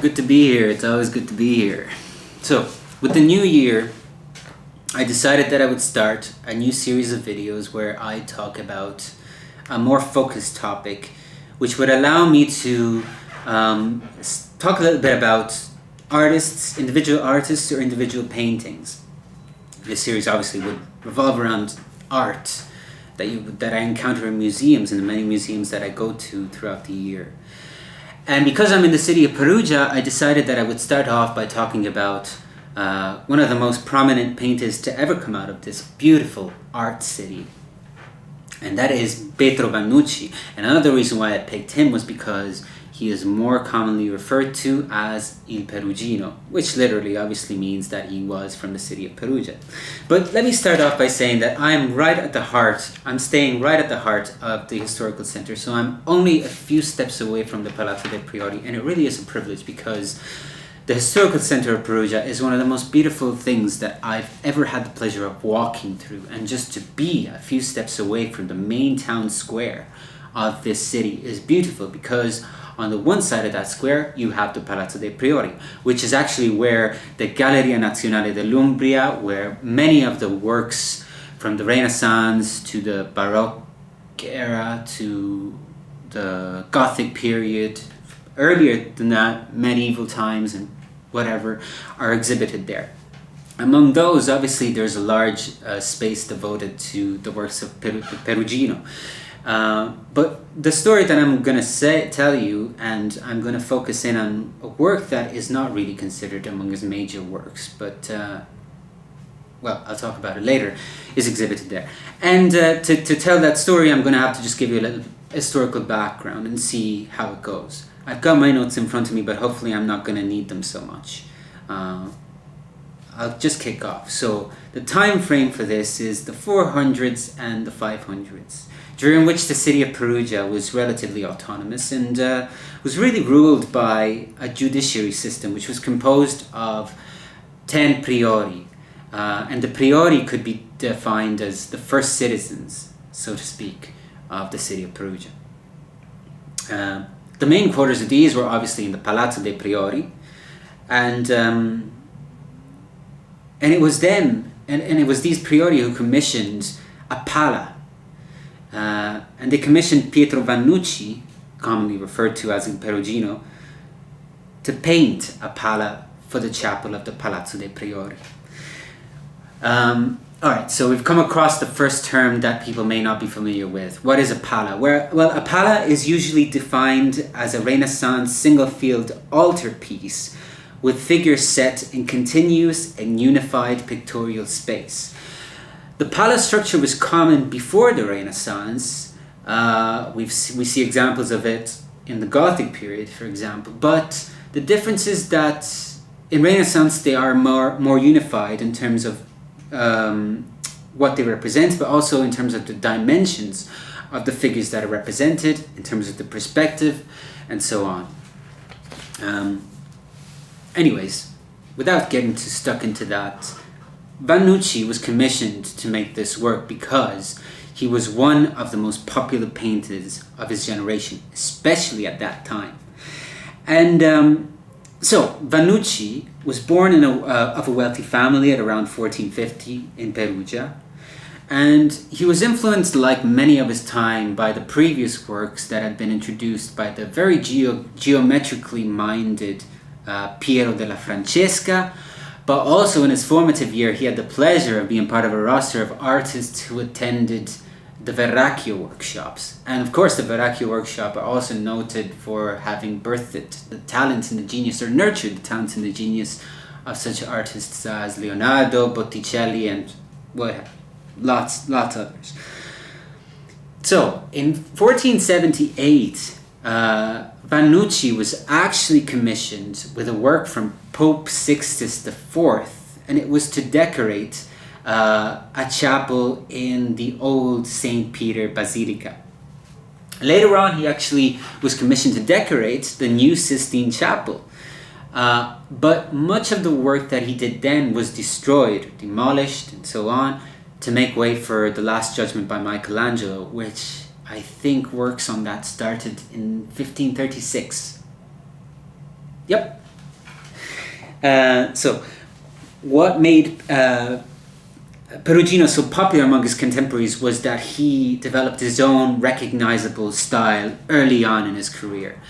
Good to be here. It's always good to be here. So, with the new year, I decided that I would start a new series of videos where I talk about a more focused topic, which would allow me to talk a little bit about artists, individual artists or individual paintings. This series obviously would revolve around art that I encounter in museums, in the many museums that I go to throughout the year. And because I'm in the city of Perugia, I decided that I would start off by talking about one of the most prominent painters to ever come out of this beautiful art city. And that is Pietro Vannucci. And another reason why I picked him was because he is more commonly referred to as Il Perugino, which literally obviously means that he was from the city of Perugia. But let me start off by saying that I'm staying right at the heart of the historical center, so I'm only a few steps away from the Palazzo dei Priori, and it really is a privilege because the historical center of Perugia is one of the most beautiful things that I've ever had the pleasure of walking through, and just to be a few steps away from the main town square of this city is beautiful because on the one side of that square, you have the Palazzo dei Priori, which is actually where the Galleria Nazionale dell'Umbria, where many of the works from the Renaissance to the Baroque era to the Gothic period, earlier than that, medieval times and whatever, are exhibited there. Among those, obviously, there's a large space devoted to the works of Perugino. But the story that I'm going to tell you, and I'm going to focus in on a work that is not really considered among his major works, but, well, I'll talk about it later, is exhibited there. And to tell that story, I'm going to have to just give you a little historical background and see how it goes. I've got my notes in front of me, but hopefully I'm not going to need them so much. I'll just kick off. So the time frame for this is the 400s and the 500s. During which the city of Perugia was relatively autonomous and was really ruled by a judiciary system which was composed of 10 priori. And the priori could be defined as the first citizens, so to speak, of the city of Perugia. The main quarters of these were obviously in the Palazzo dei Priori, and it was them, and it was these priori who commissioned a pala. And they commissioned Pietro Vannucci, commonly referred to as Il Perugino, to paint a pala for the chapel of the Palazzo dei Priori. Alright, so we've come across the first term that people may not be familiar with. What is a pala? Well, a pala is usually defined as a Renaissance single-field altarpiece with figures set in continuous and unified pictorial space. The pala structure was common before the Renaissance. We see examples of it in the Gothic period, for example. But the difference is that in Renaissance they are more unified in terms of what they represent, but also in terms of the dimensions of the figures that are represented, in terms of the perspective, and so on. Anyways, without getting too stuck into that, Vannucci was commissioned to make this work because he was one of the most popular painters of his generation, especially at that time. And so Vannucci was born of a wealthy family at around 1450 in Perugia, and he was influenced, like many of his time, by the previous works that had been introduced by the very geometrically minded Piero della Francesca. But also in his formative year, he had the pleasure of being part of a roster of artists who attended the Verrocchio workshops. And of course, the Verrocchio workshop are also noted for having birthed the talent and the genius, or nurtured the talent and the genius of such artists as Leonardo, Botticelli, and lots others. So, in 1478, Vannucci was actually commissioned with a work from Pope Sixtus IV, and it was to decorate a chapel in the old St. Peter Basilica. Later on, he actually was commissioned to decorate the new Sistine Chapel, but much of the work that he did then was destroyed, demolished, and so on, to make way for the Last Judgment by Michelangelo, which I think works on that started in 1536. Yep, So, what made Perugino so popular among his contemporaries was that he developed his own recognizable style early on in his career.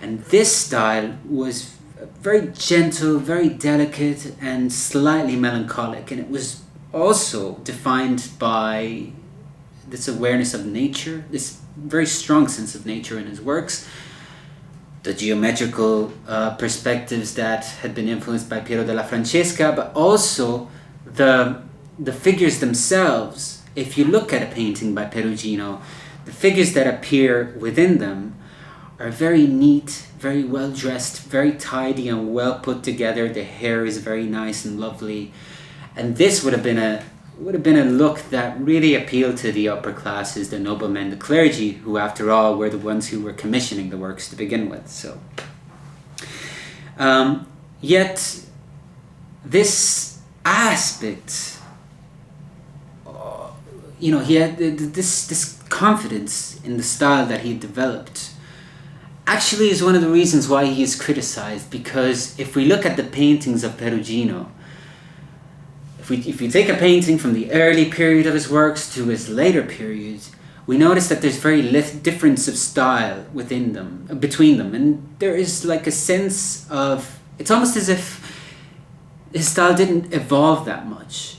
And this style was very gentle, very delicate, and slightly melancholic. And it was also defined by this awareness of nature, this very strong sense of nature in his works, the geometrical perspectives that had been influenced by Piero della Francesca, but also the figures themselves. If you look at a painting by Perugino, the figures that appear within them are very neat, very well dressed, very tidy and well put together. The hair is very nice and lovely, and this would have been a look that really appealed to the upper classes, the noblemen, the clergy, who after all were the ones who were commissioning the works to begin with. So, yet this aspect, he had this confidence in the style that he developed. Actually, is one of the reasons why he is criticized, because if we look at the paintings of Perugino, if you take a painting from the early period of his works to his later period, we notice that there's very little difference of style between them, and there is like a sense of, it's almost as if his style didn't evolve that much.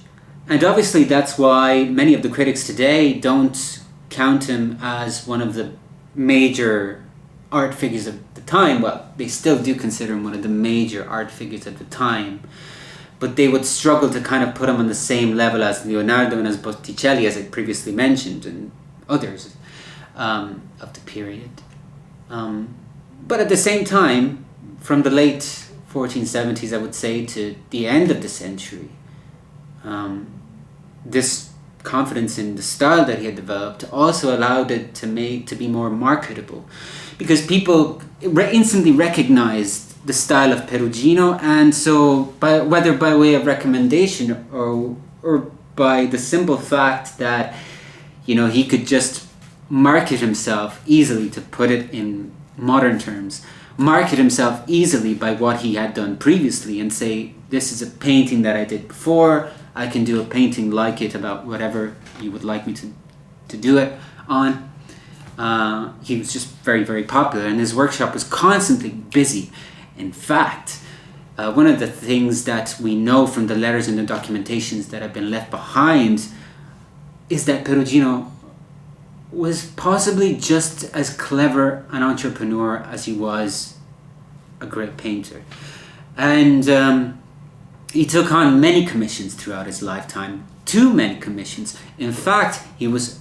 And obviously that's why many of the critics today don't count him as one of the major art figures of the time. Well, they still do consider him one of the major art figures of the time, but they would struggle to kind of put him on the same level as Leonardo and as Botticelli, as I previously mentioned, and others of the period. But at the same time, from the late 1470s, I would say, to the end of the century, this confidence in the style that he had developed also allowed it to be more marketable, because people instantly recognized the style of Perugino, and so whether by way of recommendation or by the simple fact that he could just market himself easily, to put it in modern terms, market himself easily by what he had done previously and say, this is a painting that I did before, I can do a painting like it about whatever you would like me to do it on. He was just very, very popular, and his workshop was constantly busy. In fact, one of the things that we know from the letters and the documentations that have been left behind is that Perugino was possibly just as clever an entrepreneur as he was a great painter. And he took on many commissions throughout his lifetime, too many commissions. In fact, he was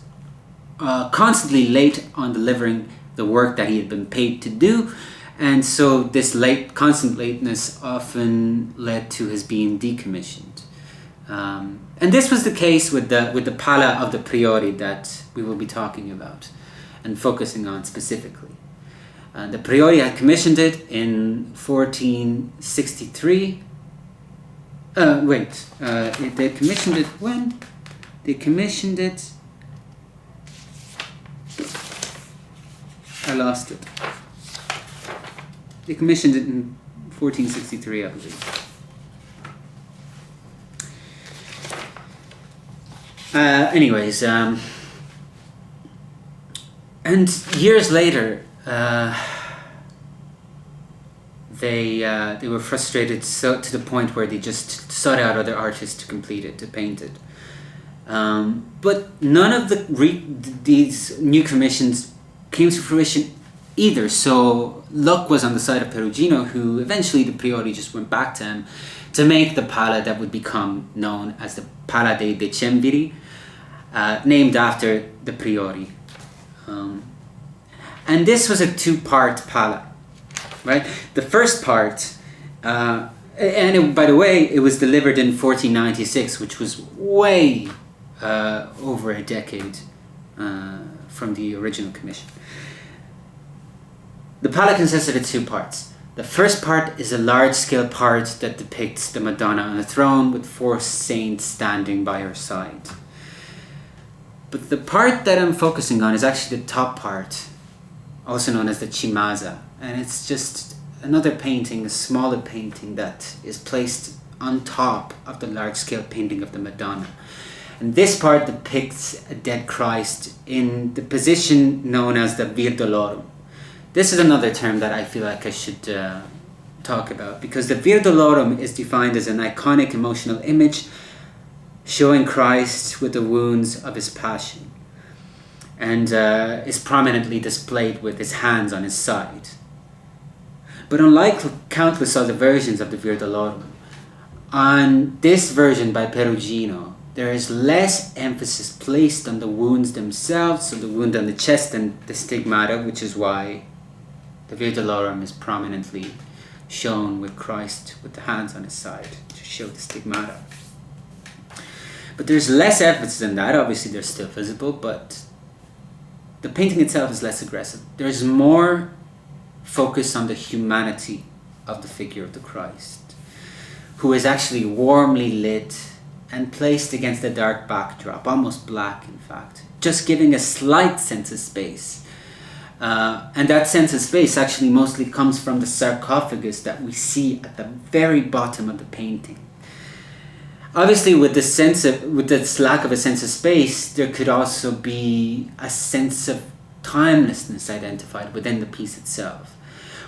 constantly late on delivering the work that he had been paid to do, and so this constant lateness often led to his being decommissioned. And this was the case with the Pala of the Priori that we will be talking about and focusing on specifically. The Priori had commissioned it in 1463. They commissioned it when? They commissioned it... I lost it. They commissioned it in 1463, I believe. And years later, they were frustrated to the point where they just sought out other artists to complete it, to paint it. But none of these new commissions came to fruition either. So luck was on the side of Perugino, who eventually the Priori just went back to him to make the Pala that would become known as the Pala dei Decemviri, named after the Priori. And this was a two-part Pala, right? The first part, by the way, it was delivered in 1496, which was way over a decade from the original commission. The Pala consisted of two parts. The first part is a large-scale part that depicts the Madonna on a throne with four saints standing by her side. But the part that I'm focusing on is actually the top part, also known as the Chimasa, and it's just another painting, a smaller painting that is placed on top of the large-scale painting of the Madonna. And this part depicts a dead Christ in the position known as the Vir Dolorum. This is another term that I feel like I should talk about, because the Vir Dolorum is defined as an iconic emotional image showing Christ with the wounds of his passion, and is prominently displayed with his hands on his side. But unlike countless other versions of the Vir Dolorum, on this version by Perugino, there is less emphasis placed on the wounds themselves, so the wound on the chest and the stigmata, which is why the Vir Dolorum is prominently shown with Christ with the hands on his side to show the stigmata. But there's less emphasis on that. Obviously they're still visible, but the painting itself is less aggressive. There's more focus on the humanity of the figure of the Christ, who is actually warmly lit and placed against a dark backdrop, almost black in fact, just giving a slight sense of space. And that sense of space actually mostly comes from the sarcophagus that we see at the very bottom of the painting. Obviously, with this lack of a sense of space, there could also be a sense of timelessness identified within the piece itself,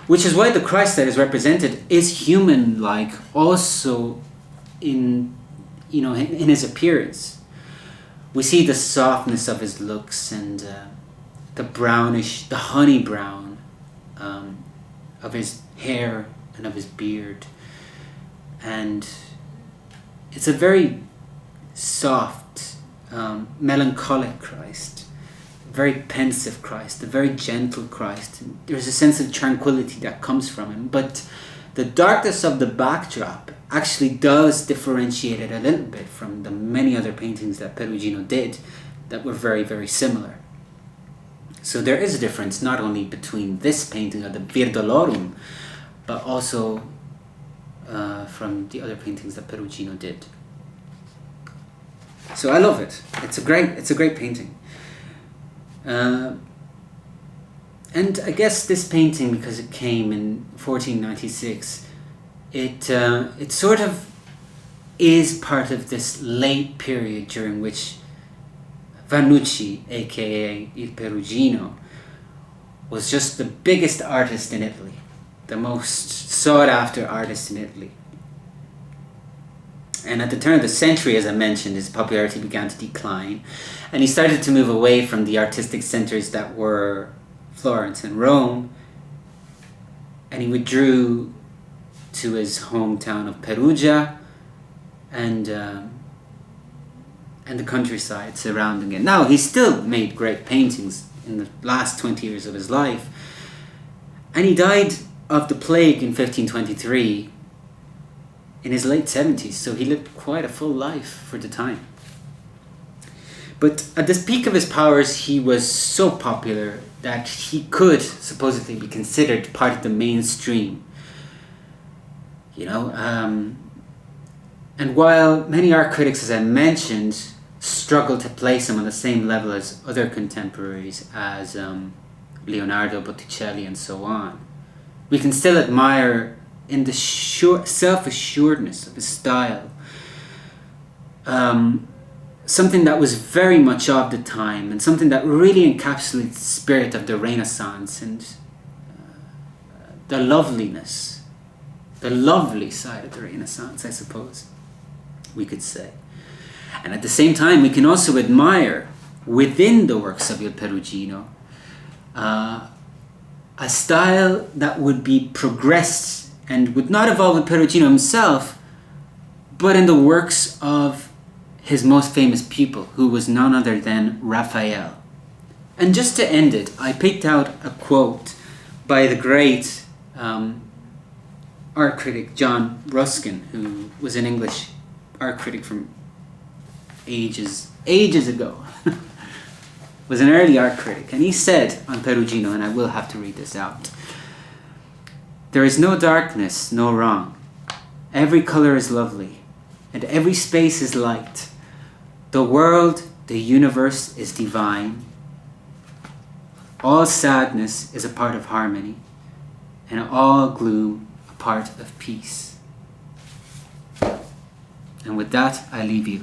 which is why the Christ that is represented is human-like, also in his appearance. We see the softness of his looks and the honey brown of his hair and of his beard, and it's a very soft, melancholic Christ, a very pensive Christ, a very gentle Christ. And there's a sense of tranquility that comes from him, but the darkness of the backdrop actually does differentiate it a little bit from the many other paintings that Perugino did that were very, very similar. So there is a difference not only between this painting of the Vir Dolorum, but also from the other paintings that Perugino did. So I love it. It's a great painting. And I guess this painting, because it came in 1496, it sort of is part of this late period during which Vannucci, aka Il Perugino, was just the biggest artist in Italy, the most sought after artist in Italy. And at the turn of the century, as I mentioned, his popularity began to decline, and he started to move away from the artistic centers that were Florence and Rome, and he withdrew to his hometown of Perugia and the countryside surrounding it. Now, he still made great paintings in the last 20 years of his life, and he died of the plague in 1523 in his late 70s, so he lived quite a full life for the time. But at the peak of his powers, he was so popular that he could supposedly be considered part of the mainstream. And while many art critics, as I mentioned, struggle to place him on the same level as other contemporaries, as Leonardo, Botticelli, and so on, we can still admire in the self-assuredness of his style, something that was very much of the time, and something that really encapsulates the spirit of the Renaissance and the loveliness, the lovely side of the Renaissance, I suppose we could say. And at the same time, we can also admire within the works of Il Perugino a style that would be progressed and would not evolve with Perugino himself, but in the works of his most famous pupil, who was none other than Raphael. And just to end it, I picked out a quote by the great art critic John Ruskin, who was an English art critic from ages ago. Was an early art critic, and he said on Perugino, and I will have to read this out: "There is no darkness, no wrong. Every color is lovely, and every space is light. The world, the universe is divine. All sadness is a part of harmony, and all gloom a part of peace. And with that, I leave you.